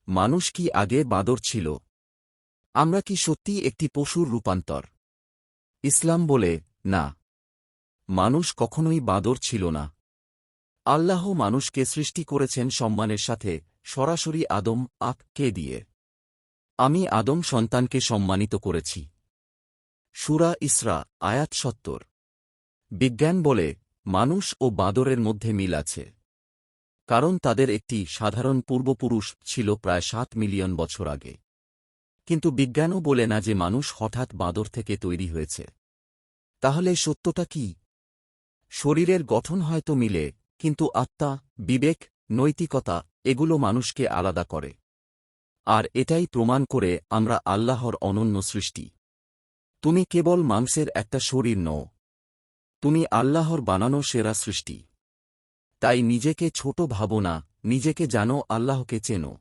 মানুষ কি আগে বাঁদর ছিল? আমরা কি সত্যিই একটি পশুর রূপান্তর? ইসলাম বলে, না। মানুষ কখনোই বাঁদর ছিল না। আল্লাহ মানুষকে সৃষ্টি করেছেন সম্মানের সাথে, সরাসরি আদম কে দিয়ে। আমি আদম সন্তানকে সম্মানিত করেছি। সূরা ইসরা, আয়াত ৭০। বিজ্ঞান বলে, মানুষ ও বাঁদরের মধ্যে মিল আছে। কারণ তাদের একটি সাধারণ পূর্বপুরুষ ছিল প্রায় ৭ মিলিয়ন বছর আগে। কিন্তু বিজ্ঞানও বলে না যে মানুষ হঠাৎ বাঁদর থেকে তৈরি হয়েছে। তাহলে সত্যটা কি? শরীরের গঠন হয়তো মিলে, কিন্তু আত্মা, বিবেক, নৈতিকতা এগুলো মানুষকে আলাদা করে। আর এটাই প্রমাণ করে আমরা আল্লাহর অনন্য সৃষ্টি। তুমি কেবল মাংসের একটা শরীর নও। তুমি আল্লাহর বানানো সেরা সৃষ্টি। তাই নিজেকে ছোট ভাবো না, নিজেকে জানো, আল্লাহকে চেনো।